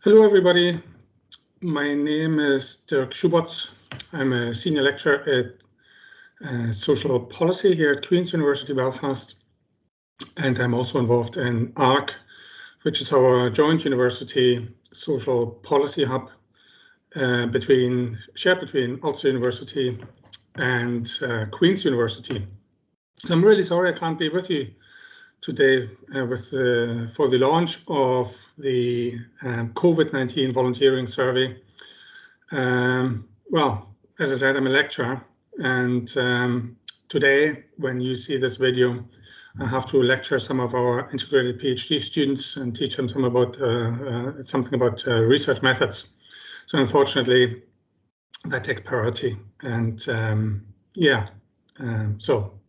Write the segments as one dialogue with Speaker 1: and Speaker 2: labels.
Speaker 1: Hello, everybody. My name is Dirk Schubotz. I'm a senior lecturer at social policy here at Queen's University Belfast, and I'm also involved in ARC, which is our joint university social policy hub shared between Ulster University and Queen's University. So I'm really sorry I can't be with you today for the launch of the COVID-19 volunteering survey. Well, as I said, I'm a lecturer, and today, when you see this video, I have to lecture some of our integrated PhD students and teach them something about research methods. So unfortunately, that takes priority, and so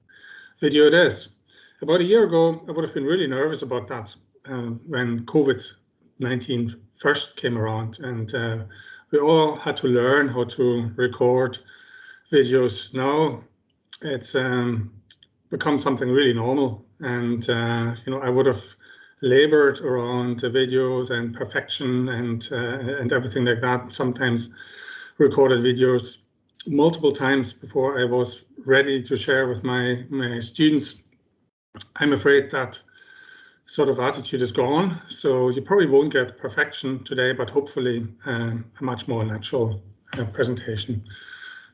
Speaker 1: video it is. About a year ago, I would have been really nervous about that when COVID-19 first came around, and we all had to learn how to record videos. Now it's become something really normal, and I would have labored around the videos and perfection and everything like that. Sometimes recorded videos multiple times before I was ready to share with my students. I'm afraid that sort of attitude is gone, so you probably won't get perfection today, but hopefully a much more natural presentation.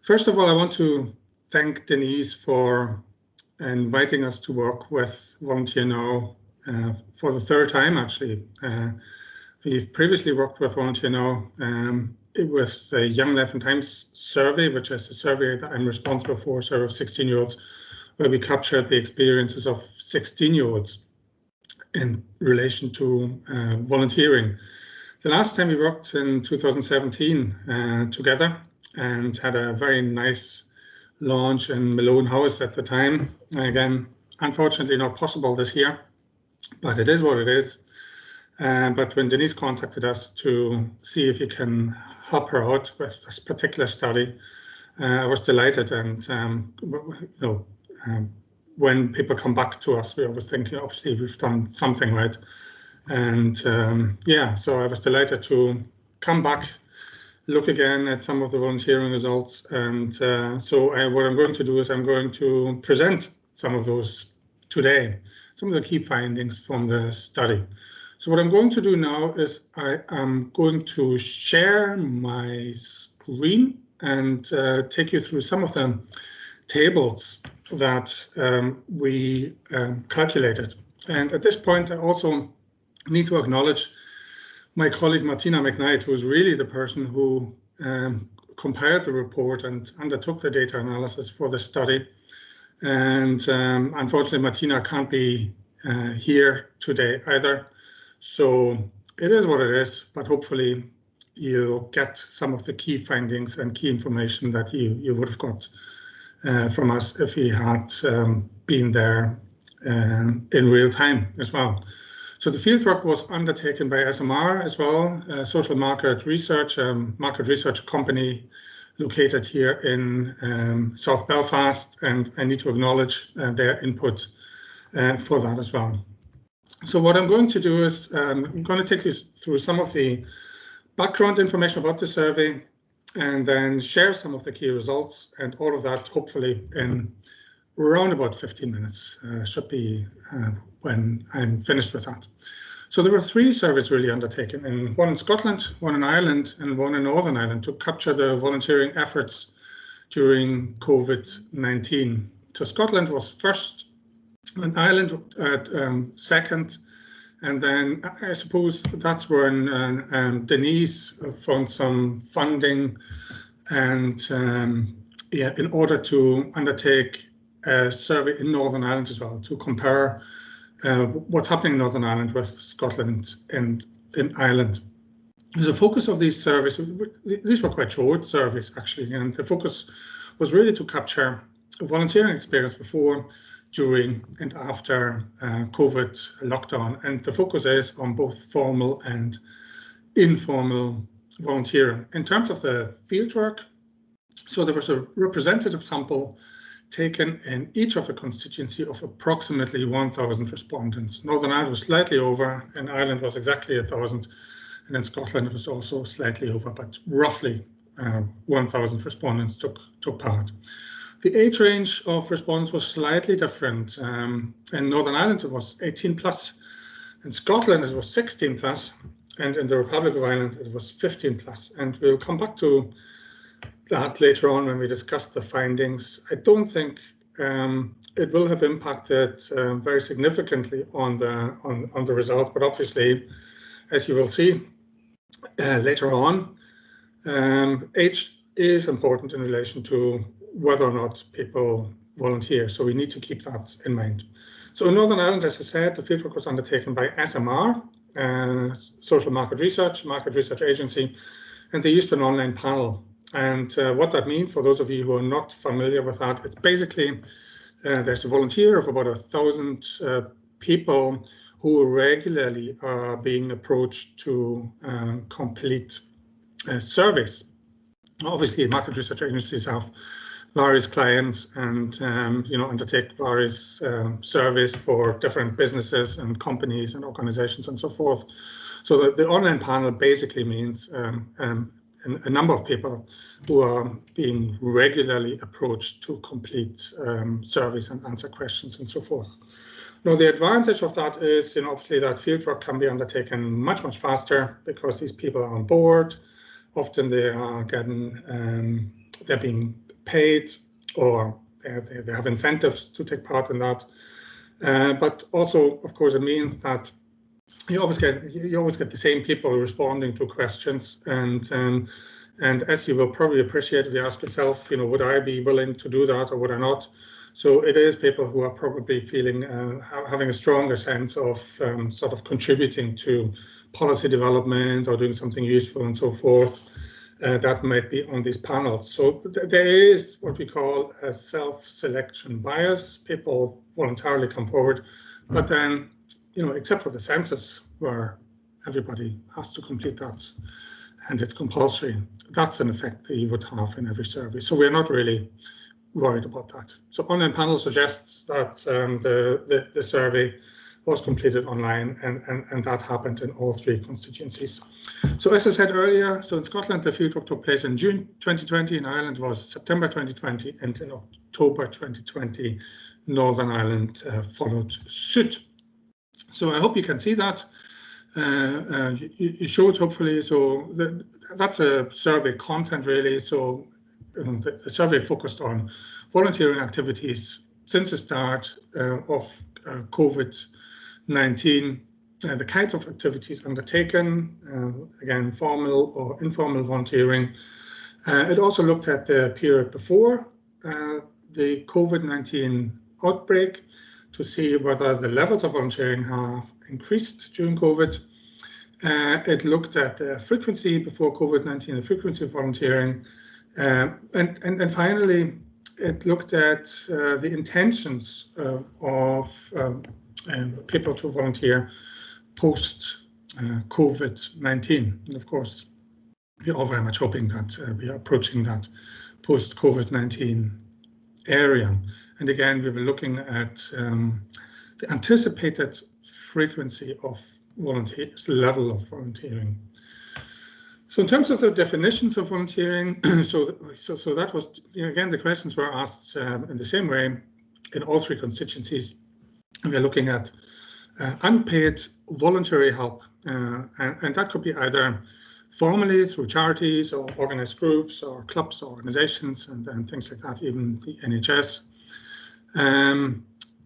Speaker 1: First of all, I want to thank Denise for inviting us to work with Volunteer Now for the third time, actually. We've previously worked with Volunteer Now with the Young Life and Times survey, which is a survey that I'm responsible for, survey of 16-year-olds, where we captured the experiences of 16-year-olds in relation to volunteering. The last time we worked in 2017 together and had a very nice launch in Malone House at the time. Again, unfortunately not possible this year, but it is what it is. But when Denise contacted us to see if you can help her out with this particular study, I was delighted, and when people come back to us, we always think, obviously, we've done something right. And so I was delighted to come back, look again at some of the volunteering results. And what I'm going to do is I'm going to present some of those today, some of the key findings from the study. So what I'm going to do now is I am going to share my screen and take you through some of the tables that we calculated. And at this point, I also need to acknowledge my colleague Martina McKnight, who is really the person who compiled the report and undertook the data analysis for the study. And unfortunately, Martina can't be here today either. So it is what it is, but hopefully you'll get some of the key findings and key information that you would have got from us if we had been there in real time as well. So the fieldwork was undertaken by SMR as well, social market research company located here in South Belfast, and I need to acknowledge their input for that as well. So what I'm going to do is I'm going to take you through some of the background information about the survey, and then share some of the key results, and all of that hopefully in around about 15 minutes should be when I'm finished with that. So there were 3 surveys really undertaken, one in Scotland, one in Ireland, and one in Northern Ireland, to capture the volunteering efforts during COVID-19. So Scotland was first, and Ireland second. And then I suppose that's when Denise found some funding and in order to undertake a survey in Northern Ireland as well, to compare what's happening in Northern Ireland with Scotland and in Ireland. The focus of these surveys, these were quite short surveys actually, and the focus was really to capture a volunteering experience before, during and after COVID lockdown, and the focus is on both formal and informal volunteering. In terms of the fieldwork, so there was a representative sample taken in each of the constituency of approximately 1,000 respondents. Northern Ireland was slightly over, and Ireland was exactly 1,000. And in Scotland, it was also slightly over, but roughly 1,000 respondents took part. The age range of respondents was slightly different. In Northern Ireland, it was 18 plus. In Scotland, it was 16 plus. And in the Republic of Ireland, it was 15 plus. And we'll come back to that later on when we discuss the findings. I don't think it will have impacted very significantly on the results, but obviously, as you will see later on, age is important in relation to whether or not people volunteer. So we need to keep that in mind. So in Northern Ireland, as I said, the fieldwork was undertaken by SMR, Social Market Research Agency, and they used an online panel. And what that means, for those of you who are not familiar with that, it's basically there's a volunteer of about 1,000 people who regularly are being approached to complete surveys. Obviously, market research agencies have various clients and undertake various surveys for different businesses and companies and organizations and so forth. So the online panel basically means a number of people who are being regularly approached to complete surveys and answer questions and so forth. Now, the advantage of that is, obviously that fieldwork can be undertaken much, much faster because these people are on board. Often they are getting, they're being paid, or they have incentives to take part in that. But also, of course, it means that you always get the same people responding to questions, and as you will probably appreciate if you ask yourself, would I be willing to do that or would I not? So it is people who are probably feeling having a stronger sense of sort of contributing to policy development or doing something useful and so forth. That might be on these panels. So there is what we call a self-selection bias. People voluntarily come forward, but then, except for the census where everybody has to complete that and it's compulsory, that's an effect that you would have in every survey. So we're not really worried about that. So online panel suggests that the survey was completed online, and that happened in all 3 constituencies. So as I said earlier, so in Scotland, the fieldwork took place in June 2020, in Ireland was September 2020, and in October 2020, Northern Ireland followed suit. So I hope you can see that. You should hopefully. So that's a survey content really. So the survey focused on volunteering activities since the start of COVID-19, the kinds of activities undertaken, again, formal or informal volunteering. It also looked at the period before the COVID-19 outbreak to see whether the levels of volunteering have increased during COVID. It looked at the frequency before COVID-19, the frequency of volunteering. And finally, it looked at the intentions of people to volunteer post COVID-19. And of course, we're all very much hoping that we are approaching that post COVID-19 area. And again, we were looking at the anticipated frequency of volunteers, level of volunteering. So in terms of the definitions of volunteering, so that was, again, the questions were asked in the same way in all 3 constituencies. And we're looking at unpaid voluntary help, and that could be either formally through charities or organized groups or clubs or organizations and things like that, even the NHS.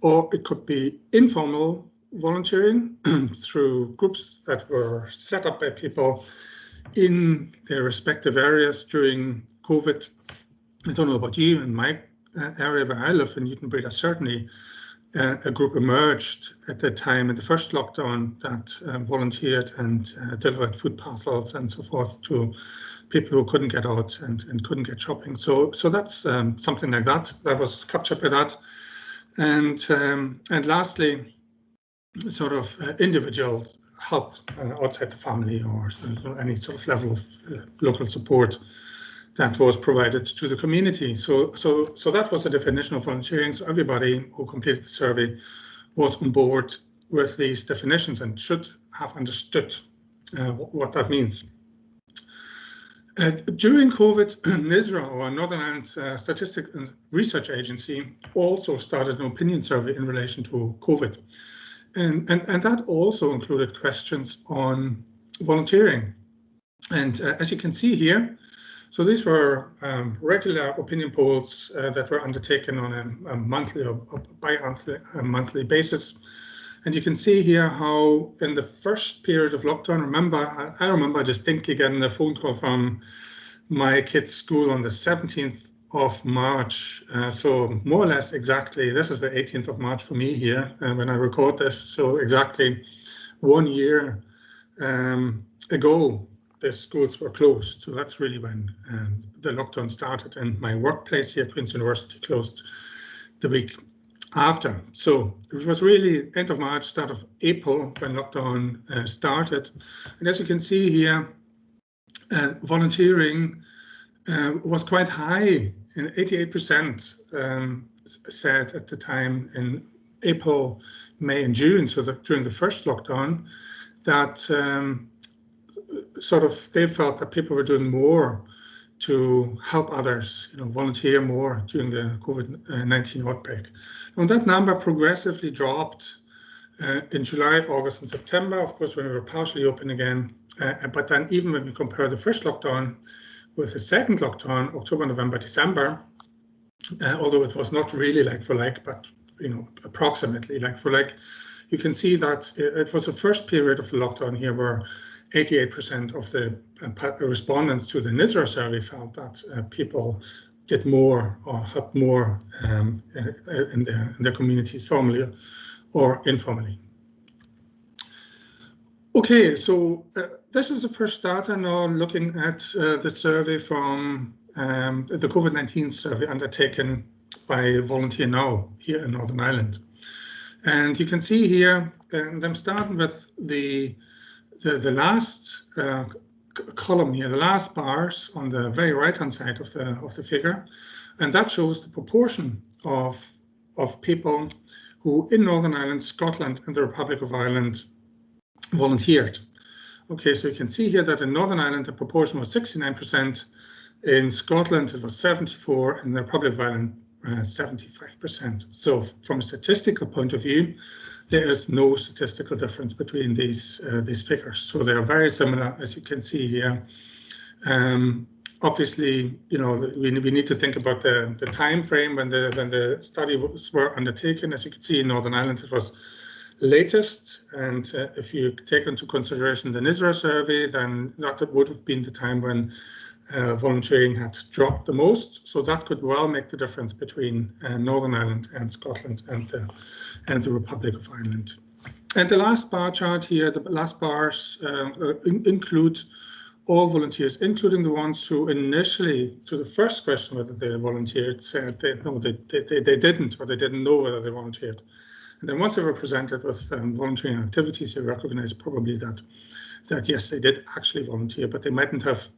Speaker 1: Or it could be informal volunteering through groups that were set up by people in their respective areas during COVID. I don't know about you, in my area where I live in Newton-Breda, certainly a group emerged at that time in the first lockdown that volunteered and delivered food parcels and so forth to people who couldn't get out and couldn't get shopping. So that's something like that was captured by that. And lastly, sort of individual help outside the family or any sort of level of local support that was provided to the community. So that was the definition of volunteering. So everybody who completed the survey was on board with these definitions and should have understood what that means. During COVID, NISRA, or Northern Ireland Statistics and Research Agency, also started an opinion survey in relation to COVID. And that also included questions on volunteering. And as you can see here, so these were regular opinion polls that were undertaken on a monthly or bi-monthly basis. And you can see here how in the first period of lockdown, I remember distinctly getting a phone call from my kids' school on the 17th of March. So more or less exactly, this is the 18th of March for me here when I record this. So exactly 1 year ago, the schools were closed. So that's really when the lockdown started, and my workplace here at Queen's University closed the week after. So it was really end of March, start of April when lockdown started. And as you can see here, volunteering was quite high, and 88% said at the time in April, May and June, so that during the first lockdown, that sort of they felt that people were doing more to help others, volunteer more during the COVID-19 outbreak. And that number progressively dropped in July, August, and September, of course, when we were partially open again. But then even when we compare the first lockdown with the second lockdown, October, November, December, although it was not really like for like, but approximately like for like, you can see that it was the first period of the lockdown here where 88% of the respondents to the NISRA'S survey felt that people did more or helped more in their communities, formally or informally. Okay, so this is the first data now looking at the survey from the COVID-19 survey undertaken by Volunteer Now here in Northern Ireland. And you can see here, and I'm starting with the last column here, the last bars on the very right-hand side of the figure, and that shows the proportion of people who in Northern Ireland, Scotland, and the Republic of Ireland volunteered. Okay, so you can see here that in Northern Ireland the proportion was 69%, in Scotland it was 74%, in the Republic of Ireland 75%. So from a statistical point of view, there is no statistical difference between these figures. So they are very similar, as you can see here. Obviously, we need to think about the time frame when the studies were undertaken. As you can see, in Northern Ireland, it was latest, and if you take into consideration the NISRA'S survey, then that would have been the time when volunteering had dropped the most. So that could well make the difference between Northern Ireland and Scotland and the Republic of Ireland. And the last bar chart here, the last bars include all volunteers, including the ones who initially, to the first question whether they volunteered, said they didn't, or they didn't know whether they volunteered. And then once they were presented with volunteering activities, you recognize probably that yes, they did actually volunteer, but they mightn't have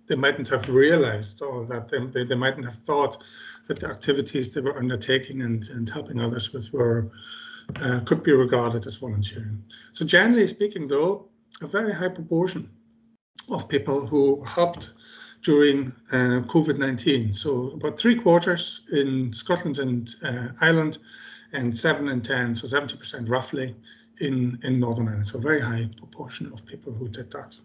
Speaker 1: realized, or that they mightn't have thought that the activities they were undertaking and helping others with could be regarded as volunteering. So generally speaking, though, a very high proportion of people who helped during COVID-19. So about 3/4 in Scotland and Ireland, and 7 in 10, so 70% roughly in Northern Ireland. So a very high proportion of people who did that.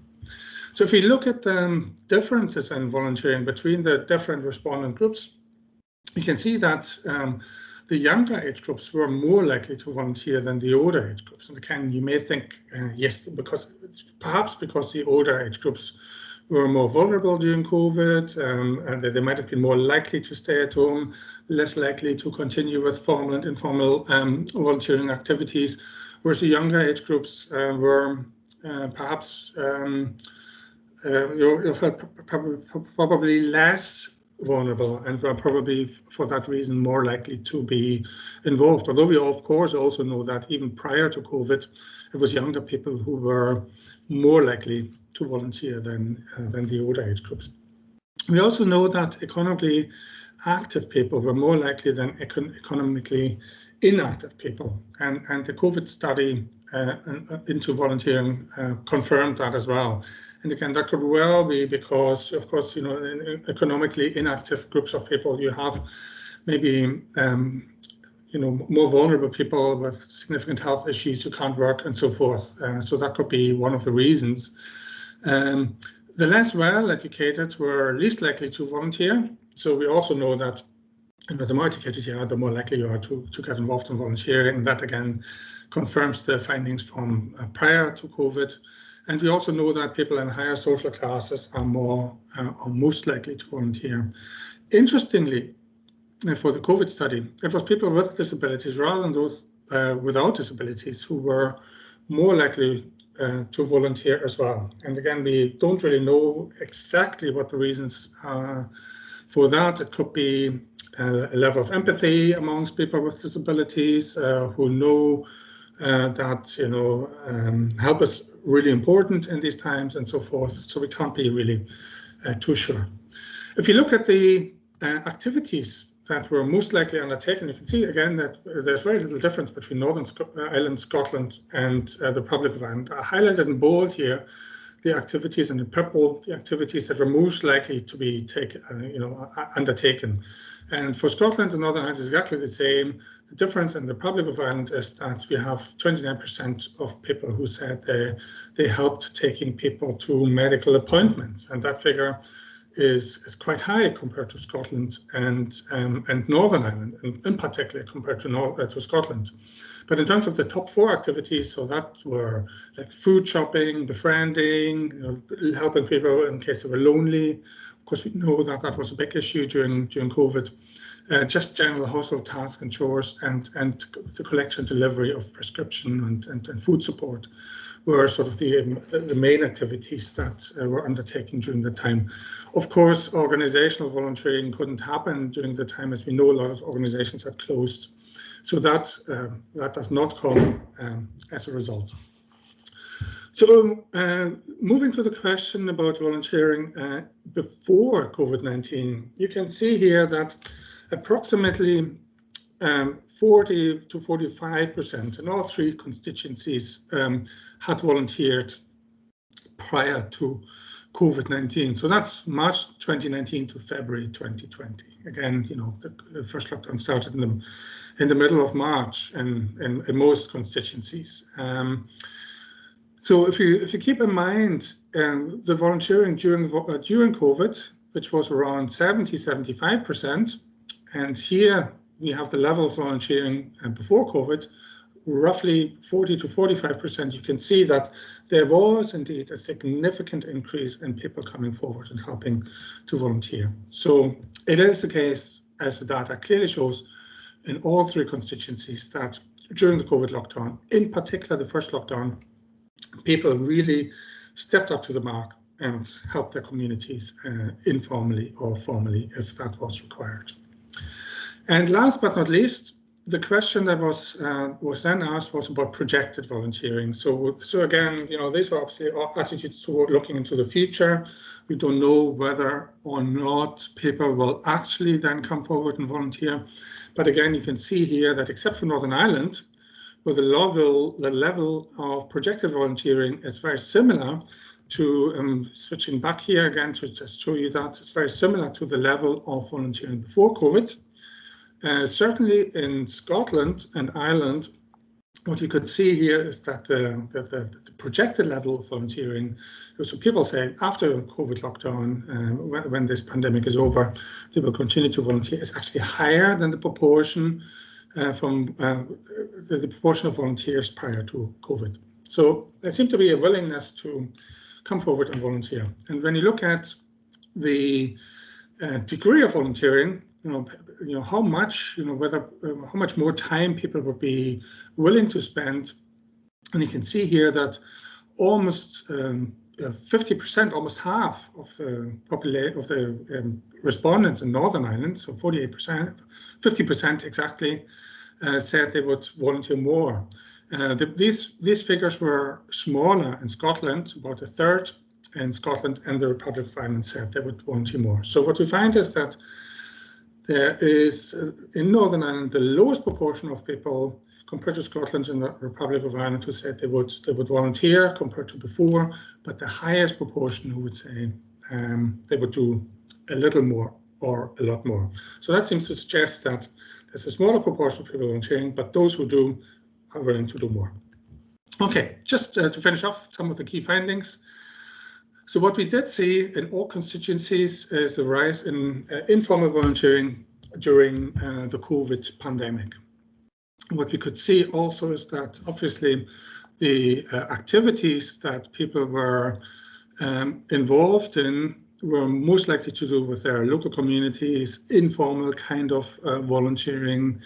Speaker 1: So if we look at the differences in volunteering between the different respondent groups, you can see that the younger age groups were more likely to volunteer than the older age groups. And again, you may think, yes, perhaps because the older age groups were more vulnerable during COVID, and they might have been more likely to stay at home, less likely to continue with formal and informal volunteering activities, whereas the younger age groups were perhaps probably less vulnerable, and were probably for that reason more likely to be involved. Although we of course also know that even prior to COVID, it was younger people who were more likely to volunteer than the older age groups. We also know that economically active people were more likely than economically inactive people, and the COVID study into volunteering confirmed that as well. And again, that could well be because, of course, you know, in economically inactive groups of people, you have maybe you know, more vulnerable people with significant health issues who can't work and so forth. So that could be one of the reasons. The less well-educated were least likely to volunteer. So we also know that, you know, the more educated you are, the more likely you are to get involved in volunteering. And that again confirms the findings from prior to COVID. And we also know that people in higher social classes are most likely to volunteer. Interestingly, for the COVID study, it was people with disabilities rather than those without disabilities who were more likely to volunteer as well. And again, we don't really know exactly what the reasons are for that. It could be a level of empathy amongst people with disabilities who know that, you know, help is really important in these times and so forth. So we can't be really too sure. If you look at the activities that were most likely undertaken, you can see again that there's very little difference between Northern Ireland, Scotland, and the Republic of Ireland. I highlighted in bold here the activities, and in purple the activities that were most likely to be undertaken. And for Scotland and Northern Ireland is exactly the same. The difference in the Republic of Ireland is that we have 29% of people who said they helped taking people to medical appointments, and that figure is quite high compared to Scotland and Northern Ireland, and in particular compared to Scotland. But in terms of the top 4 activities, so that were like food shopping, befriending, you know, helping people in case they were lonely. Of course, we know that that was a big issue during COVID. Just general household tasks and chores, and the collection and delivery of prescription and food support were sort of the main activities that were undertaken during the time. Of course, organizational volunteering couldn't happen during the time, as we know a lot of organizations had closed. So that does not come as a result. So moving to the question about volunteering before COVID-19, you can see here that approximately 40 to 45% in all 3 constituencies had volunteered prior to COVID-19. So that's March 2019 to February 2020. Again, you know, the first lockdown started in the middle of March in most constituencies. So if you keep in mind the volunteering during COVID, which was around 70–75%, and here we have the level of volunteering before COVID, roughly 40 to 45%, you can see that there was indeed a significant increase in people coming forward and helping to volunteer. So it is the case, as the data clearly shows, in all 3 constituencies that during the COVID lockdown, in particular the first lockdown, people really stepped up to the mark and helped their communities informally or formally if that was required. And last but not least, the question that was then asked was about projected volunteering. So again, you know, these are obviously attitudes toward looking into the future. We don't know whether or not people will actually then come forward and volunteer. But again, you can see here that except for Northern Ireland, where the level of projected volunteering is very similar to, switching back here again to just show you that it's very similar to the level of volunteering before COVID. Certainly in Scotland and Ireland, what you could see here is that the projected level of volunteering, so people say after COVID lockdown, when this pandemic is over, they will continue to volunteer, is actually higher than the proportion from the proportion of volunteers prior to COVID. So there seems to be a willingness to come forward and volunteer. And when you look at the degree of volunteering, you know how much, how much more time people would be willing to spend, and you can see here that almost 50%, almost half of the respondents in Northern Ireland, so 48%, 50% exactly, said they would volunteer more. These figures were smaller in Scotland, about a third in Scotland, and the Republic of Ireland said they would volunteer more. So what we find is that there is, in Northern Ireland, the lowest proportion of people compared to Scotland and the Republic of Ireland, who said they would volunteer compared to before, but the highest proportion who would say they would do a little more or a lot more. So that seems to suggest that there's a smaller proportion of people volunteering, but those who do are willing to do more. Okay, just to finish off some of the key findings. So what we did see in all constituencies is a rise in informal volunteering during the COVID pandemic. What we could see also is that obviously the activities that people were involved in were most likely to do with their local communities, informal kind of volunteering,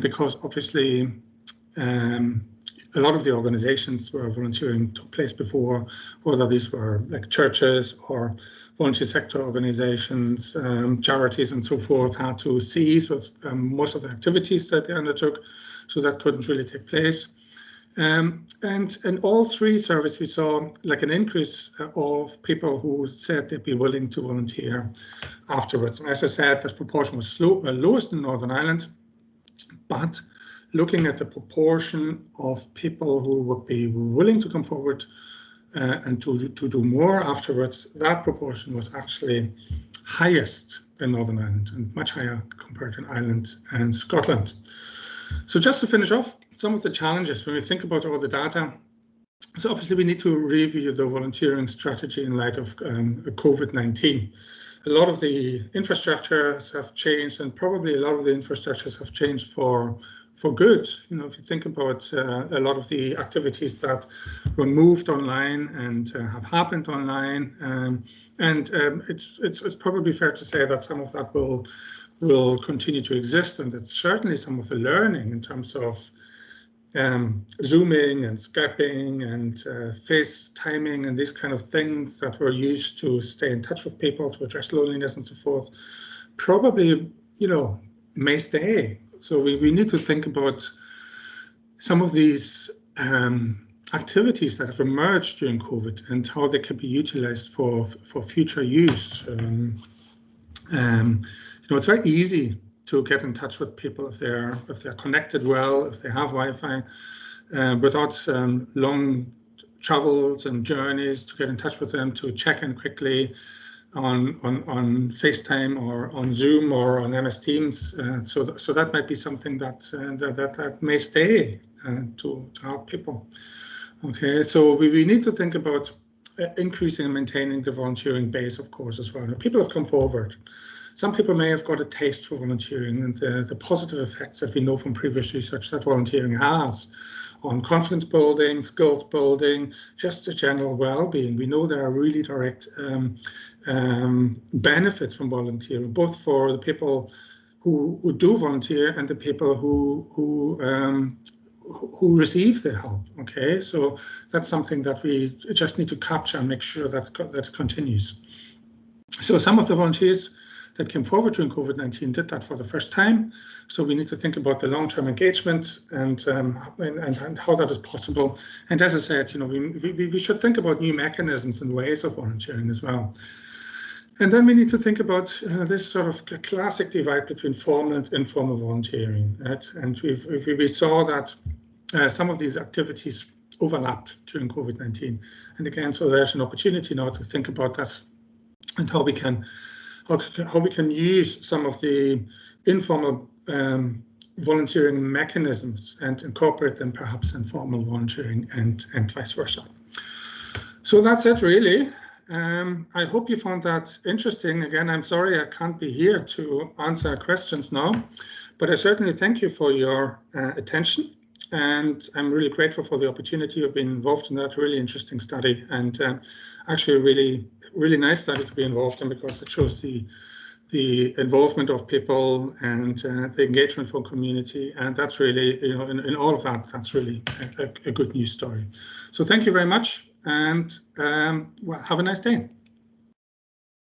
Speaker 1: because obviously a lot of the organizations where volunteering took place before, whether these were like churches or volunteer sector organizations, charities and so forth, had to cease with most of the activities that they undertook, so that couldn't really take place. And in all three surveys, we saw like an increase of people who said they'd be willing to volunteer afterwards. And as I said, that proportion was lowest in Northern Ireland, but looking at the proportion of people who would be willing to come forward and to do more afterwards, that proportion was actually highest in Northern Ireland and much higher compared to Ireland and Scotland. So just to finish off, some of the challenges when we think about all the data. So obviously we need to review the volunteering strategy in light of COVID-19. A lot of the infrastructures have changed, and probably a lot of the infrastructures have changed for good. You know, if you think about a lot of the activities that were moved online and have happened online, it's probably fair to say that some of that will continue to exist, and it's certainly some of the learning in terms of Zooming and Skyping and FaceTiming and these kind of things that were used to stay in touch with people, to address loneliness and so forth, probably, you know, may stay. So we need to think about some of these activities that have emerged during COVID and how they can be utilized for future use. You know, it's very easy to get in touch with people if they're connected well, if they have Wi-Fi, without long travels and journeys, to get in touch with them, to check in quickly on FaceTime or on Zoom or on MS Teams. So that might be something that may stay to help people. Okay, so we need to think about increasing and maintaining the volunteering base, of course, as well. People have come forward. Some people may have got a taste for volunteering and the positive effects that we know from previous research that volunteering has on confidence building, skills building, just the general well-being. We know there are really direct benefits from volunteering, both for the people who do volunteer and the people who receive the help. Okay, so that's something that we just need to capture and make sure that that continues. So some of the volunteers that came forward during COVID-19 did that for the first time. So we need to think about the long-term engagement and how that is possible. And as I said, you know, we should think about new mechanisms and ways of volunteering as well. And then we need to think about this sort of classic divide between formal and informal volunteering. Right? And we saw that some of these activities overlapped during COVID-19. And again, so there's an opportunity now to think about this and how we can use some of the informal volunteering mechanisms and incorporate them perhaps in formal volunteering and vice versa. So that's it really. I hope you found that interesting. Again, I'm sorry I can't be here to answer questions now, but I certainly thank you for your attention, and I'm really grateful for the opportunity of being involved in that really interesting study, and actually a really nice study to be involved in, because it shows the involvement of people and the engagement from community, and that's really, you know, in all of that, that's really a good news story. So thank you very much, and well, have a nice day.